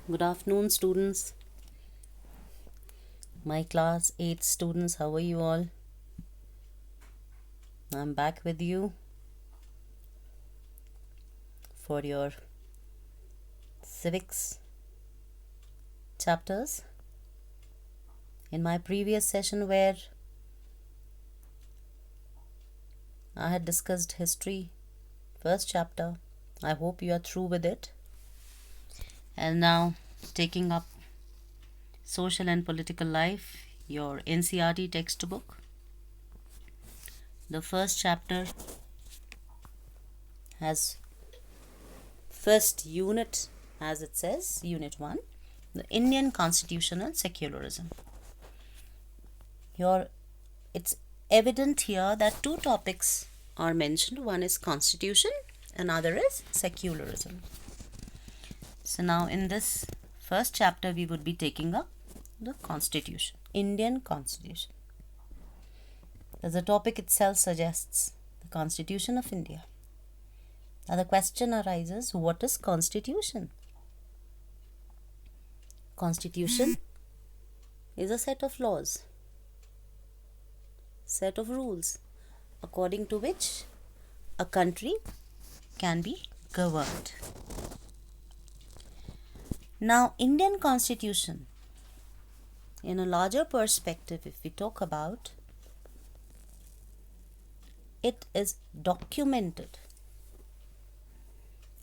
Good afternoon, students. My class 8 students, how are you all? I'm back with you for your civics chapters. In my previous session, where I had discussed history, first chapter, I hope you are through with it. And now, taking up social and political life, your NCERT textbook. The first chapter has first unit, as it says, Unit 1, the Indian Constitution and Secularism. It's evident here that two topics are mentioned. One is Constitution, another is secularism. So now in this first chapter, we would be taking up the Constitution, Indian Constitution. As the topic itself suggests, the Constitution of India. Now the question arises, what is Constitution? Constitution is a set of laws, set of rules, according to which a country can be governed. Now, Indian Constitution, in a larger perspective, if we talk about, it is documented.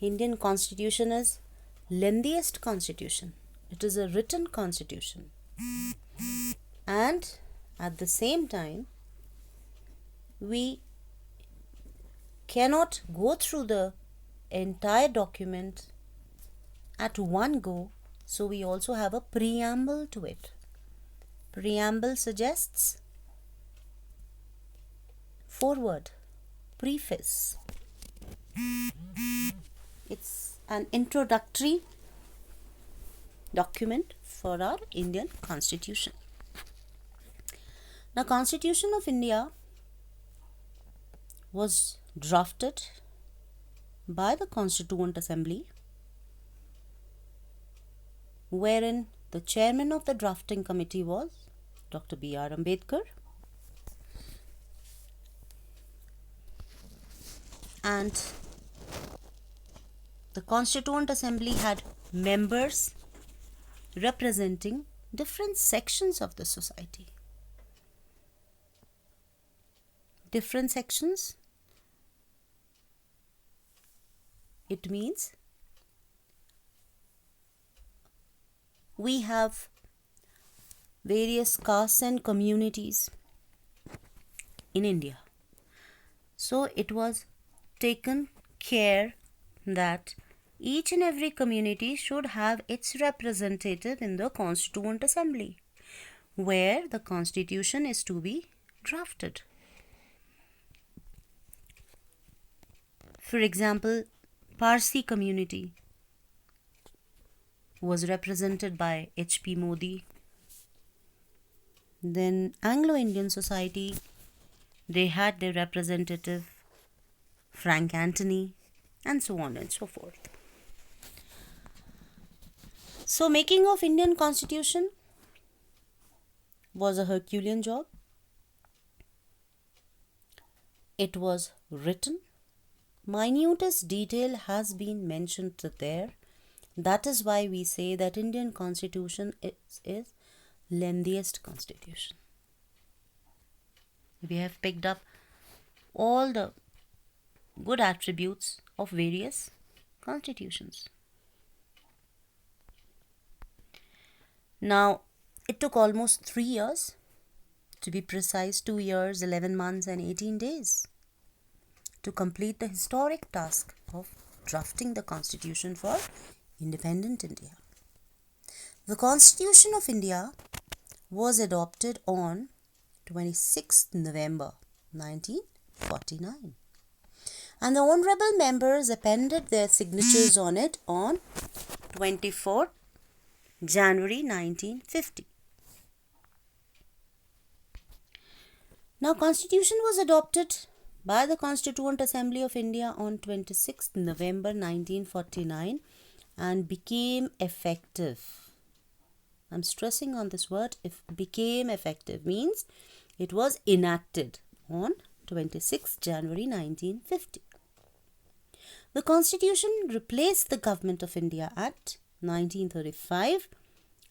Indian Constitution is lengthiest constitution. It is a written constitution. And at the same time, we cannot go through the entire document at one go, so we also have a preamble to it. Preamble suggests foreword, preface. It's an introductory document for our Indian Constitution. Now, Constitution of India was drafted by the Constituent Assembly, wherein the chairman of the drafting committee was Dr. B.R. Ambedkar, and the Constituent Assembly had members representing different sections of the society. Different sections, it means we have various castes and communities in India. So it was taken care that each and every community should have its representative in the Constituent Assembly, where the Constitution is to be drafted. For example, Parsi community was represented by H.P. Modi. Then Anglo-Indian society, they had their representative Frank Antony, and so on and so forth. So making of Indian Constitution was a Herculean job. It was written. Minutest detail has been mentioned there. That is why we say that Indian Constitution is lengthiest constitution. We have picked up all the good attributes of various constitutions. Now, it took almost 3 years, to be precise 2 years, 11 months and 18 days, to complete the historic task of drafting the Constitution for independent India. The Constitution of India was adopted on 26th November 1949. And the honorable members appended their signatures on it on 24th January 1950. Now, Constitution was adopted by the Constituent Assembly of India on 26th November 1949, and became effective. I'm stressing on this word. If became effective means it was enacted on 26 January 1950. The Constitution replaced the Government of India Act 1935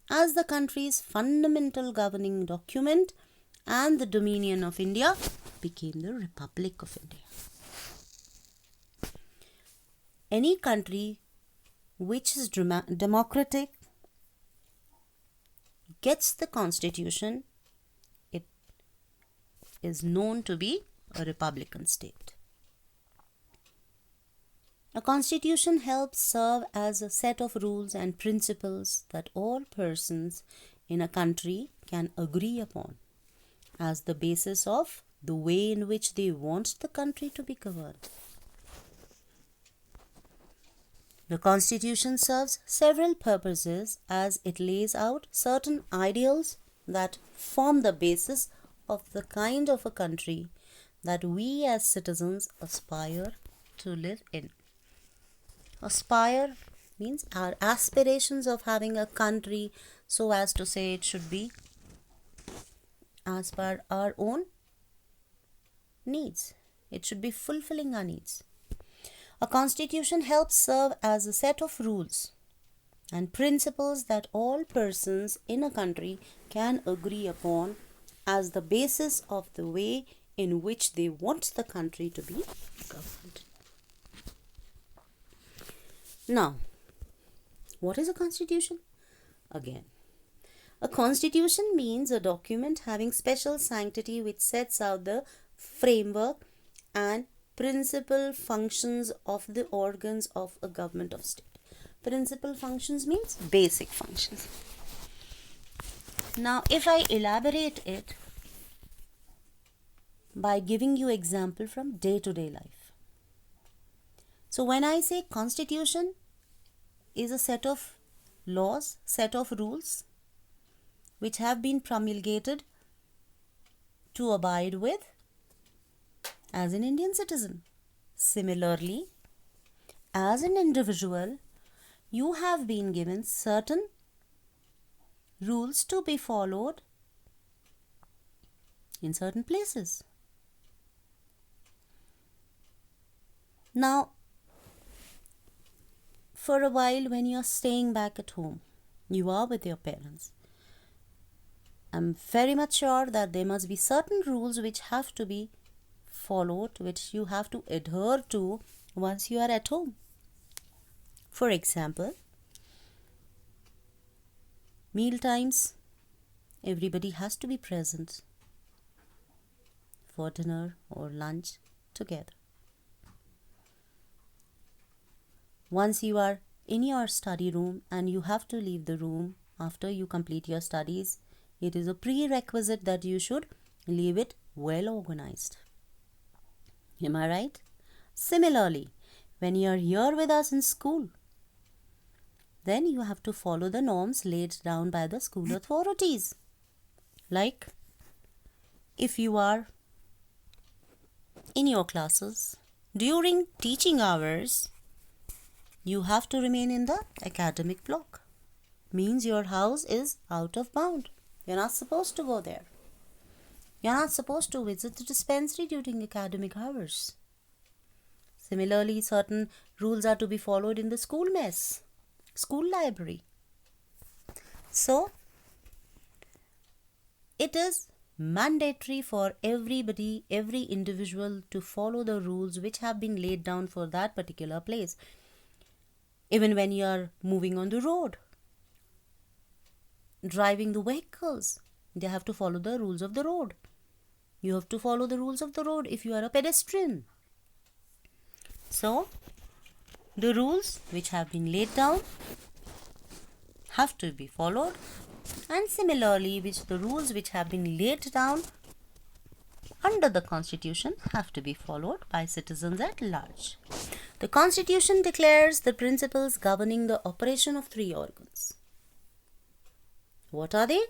as the country's fundamental governing document, and the Dominion of India became the Republic of India. Any country which is democratic gets the Constitution, it is known to be a republican state. A constitution helps serve as a set of rules and principles that all persons in a country can agree upon as the basis of the way in which they want the country to be governed. The Constitution serves several purposes as it lays out certain ideals that form the basis of the kind of a country that we as citizens aspire to live in. Aspire means our aspirations of having a country, so as to say it should be as per our own needs. It should be fulfilling our needs. A constitution helps serve as a set of rules and principles that all persons in a country can agree upon as the basis of the way in which they want the country to be governed. Now, what is a constitution? Again, a constitution means a document having special sanctity which sets out the framework and principal functions of the organs of a government of state. Principal functions means basic functions. Now, if I elaborate it by giving you example from day-to-day life. So when I say constitution is a set of laws, set of rules which have been promulgated to abide with as an Indian citizen. Similarly, as an individual, you have been given certain rules to be followed in certain places. Now, for a while when you are staying back at home, you are with your parents. I'm very much sure that there must be certain rules which have to be followed, which you have to adhere to once you are at home. For example, meal times, everybody has to be present for dinner or lunch together. Once you are in your study room and you have to leave the room after you complete your studies, it is a prerequisite that you should leave it well organized. Am I right? Similarly, when you are here with us in school, then you have to follow the norms laid down by the school authorities. Like, if you are in your classes during teaching hours, you have to remain in the academic block. Means your house is out of bound. You're not supposed to go there. You're not supposed to visit the dispensary during academic hours. Similarly, certain rules are to be followed in the school mess, school library. So, it is mandatory for everybody, every individual to follow the rules which have been laid down for that particular place. Even when you are moving on the road, driving the vehicles, they have to follow the rules of the road. You have to follow the rules of the road if you are a pedestrian. So, the rules which have been laid down have to be followed, and similarly, the rules which have been laid down under the Constitution have to be followed by citizens at large. The Constitution declares the principles governing the operation of three organs. What are they?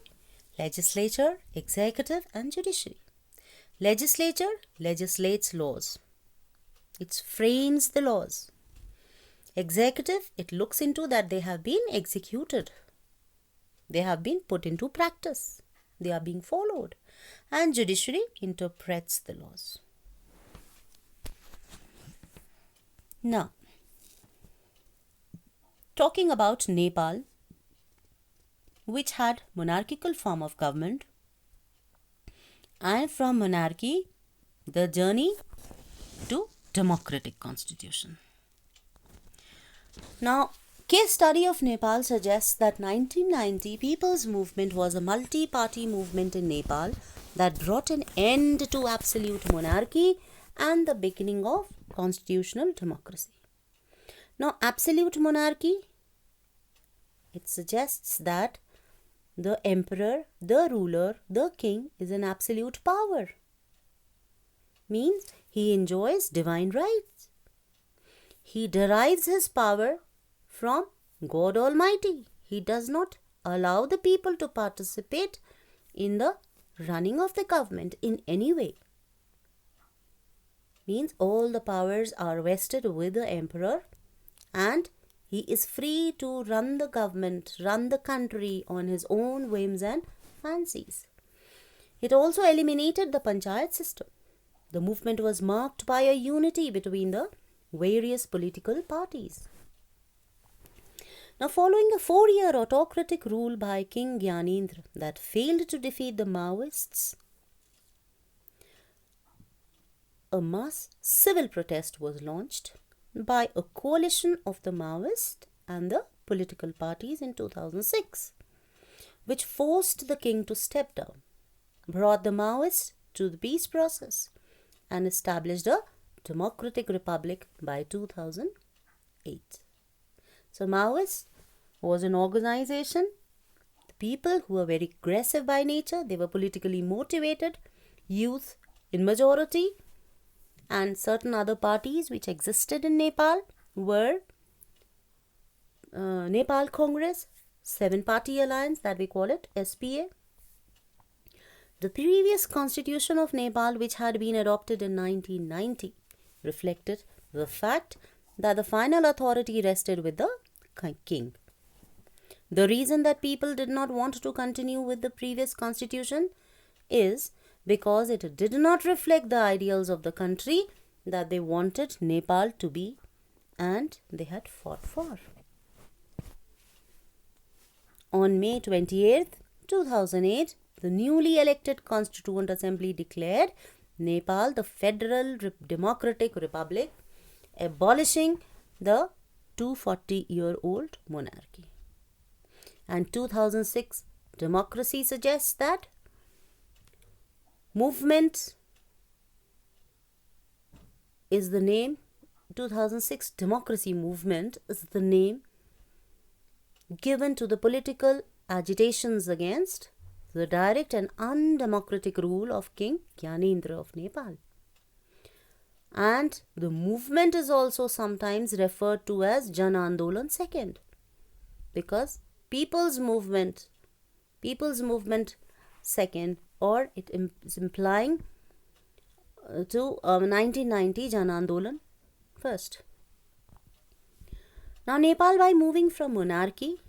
Legislature, executive, and judiciary. Legislature legislates laws. It frames the laws. Executive, it looks into that they have been executed. They have been put into practice. They are being followed. And judiciary interprets the laws. Now, talking about Nepal, which had monarchical form of government, and from monarchy, the journey to democratic constitution. Now, case study of Nepal suggests that 1990 People's Movement was a multi-party movement in Nepal that brought an end to absolute monarchy and the beginning of constitutional democracy. Now, absolute monarchy, it suggests that the emperor, the ruler, the king is an absolute power. Means he enjoys divine rights. He derives his power from God Almighty. He does not allow the people to participate in the running of the government in any way. Means all the powers are vested with the emperor and he is free to run the government, run the country on his own whims and fancies. It also eliminated the panchayat system. The movement was marked by a unity between the various political parties. Now, following a 4-year autocratic rule by King Gyanendra that failed to defeat the Maoists, a mass civil protest was launched by a coalition of the Maoist and the political parties in 2006, which forced the king to step down, brought the Maoists to the peace process, and established a democratic republic by 2008. So Maoist was an organization, the people who were very aggressive by nature, they were politically motivated, youth in majority, and certain other parties which existed in Nepal were Nepal Congress, 7-party alliance that we call it SPA. The previous constitution of Nepal, which had been adopted in 1990, reflected the fact that the final authority rested with the king. The reason that people did not want to continue with the previous constitution is because it did not reflect the ideals of the country that they wanted Nepal to be and they had fought for. On May 28, 2008, the newly elected Constituent Assembly declared Nepal the Federal Democratic Republic, abolishing the 240-year-old monarchy. And 2006 democracy suggests that movement is the name. 2006 democracy movement is the name given to the political agitations against the direct and undemocratic rule of King Gyanendra of Nepal. And the movement is also sometimes referred to as Jan Andolan II, because People's Movement second, or it is implying to 1990 Jan Andolan first. Now, Nepal, by moving from monarchy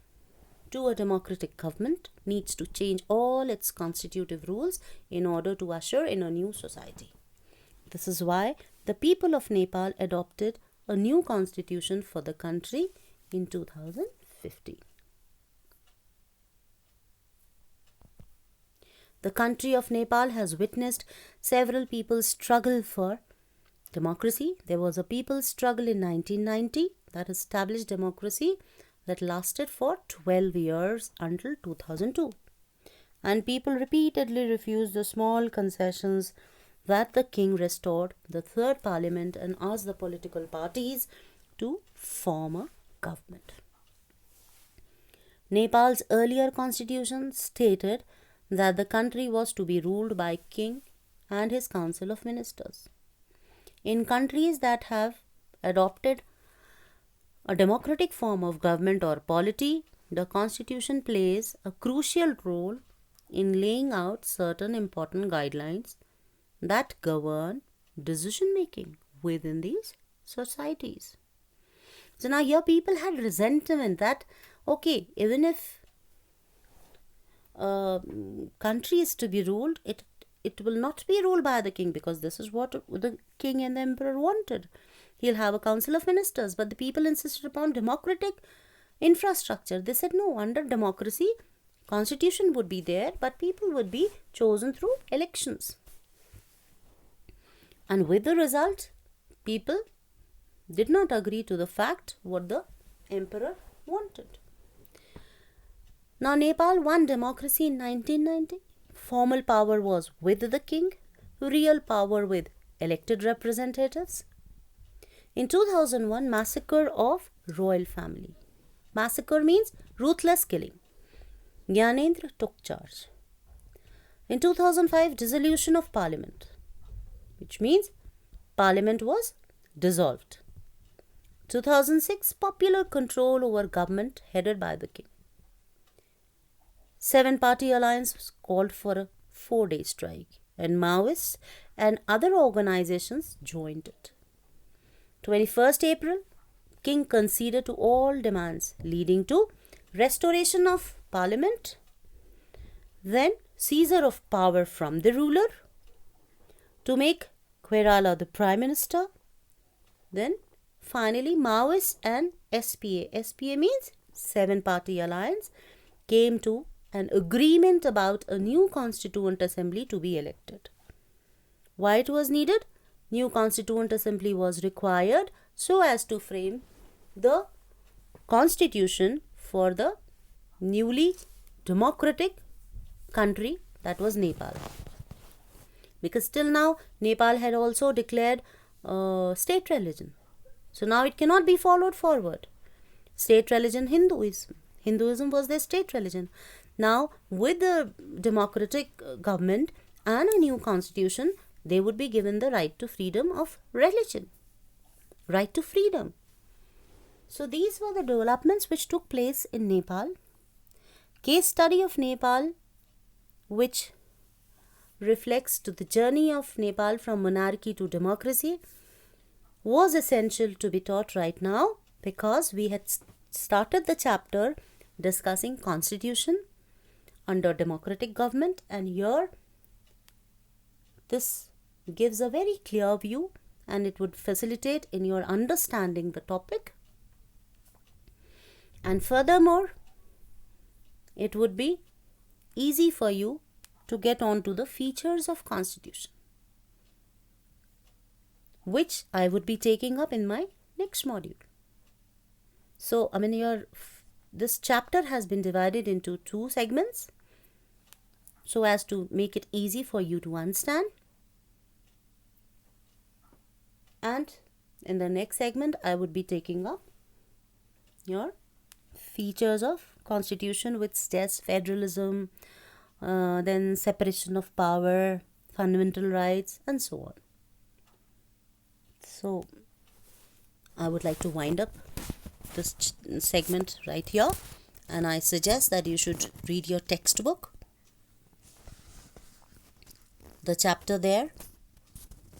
to a democratic government, needs to change all its constitutive rules in order to usher in a new society. This is why the people of Nepal adopted a new constitution for the country in 2015. The country of Nepal has witnessed several people's struggle for democracy. There was a people's struggle in 1990 that established democracy that lasted for 12 years until 2002. And people repeatedly refused the small concessions that the king restored the third parliament and asked the political parties to form a government. Nepal's earlier constitution stated that the country was to be ruled by king and his council of ministers. In countries that have adopted a democratic form of government or polity, the constitution plays a crucial role in laying out certain important guidelines that govern decision making within these societies. So now here people had resentment that, okay, even if country is to be ruled, it will not be ruled by the king, because this is what the king and the emperor wanted. He'll have a council of ministers, but the people insisted upon democratic infrastructure. They said no, under democracy, constitution would be there, but people would be chosen through elections. And with the result, people did not agree to the fact what the emperor wanted. Now Nepal won democracy in 1990. Formal power was with the king, real power with elected representatives. In 2001, massacre of royal family. Massacre means ruthless killing. Gyanendra took charge. In 2005, dissolution of parliament, which means parliament was dissolved. 2006, popular control over government headed by the king. 7-party alliance was called for a 4-day strike, and Maoists and other organizations joined it. 21st April, king conceded to all demands, leading to restoration of parliament, then seizure of power from the ruler to make Koirala the prime minister, then finally Maoists and SPA. SPA means 7-party alliance came to an agreement about a new constituent assembly to be elected. Why it was needed? New constituent assembly was required so as to frame the constitution for the newly democratic country that was Nepal. Because till now Nepal had also declared state religion. So now it cannot be followed forward. State religion Hinduism. Hinduism was their state religion. Now with the democratic government and a new constitution, they would be given the right to freedom of religion. Right to freedom. So these were the developments which took place in Nepal. Case study of Nepal, which reflects to the journey of Nepal from monarchy to democracy, was essential to be taught right now, because we had started the chapter discussing constitution under democratic government, and here this gives a very clear view and it would facilitate in your understanding the topic. And furthermore, it would be easy for you to get on to the features of constitution, which I would be taking up in my next module. So, this chapter has been divided into 2 segments so as to make it easy for you to understand. And in the next segment, I would be taking up your features of constitution, which says federalism, then separation of power, fundamental rights, and so on. So I would like to wind up this segment right here, and I suggest that you should read your textbook. The chapter there,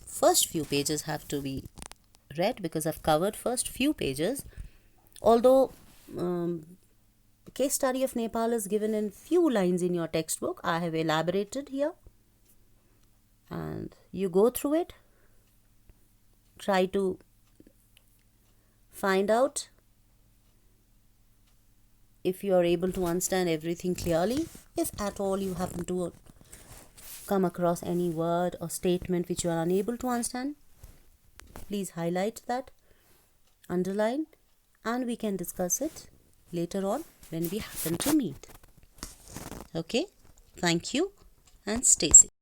first few pages have to be read because I've covered first few pages. Although case study of Nepal is given in few lines in your textbook, I have elaborated here, and you go through it. Try to find out if you are able to understand everything clearly. If at all you happen to come across any word or statement which you are unable to understand, please highlight that, underline, and we can discuss it later on when we happen to meet. Okay, thank you and stay safe.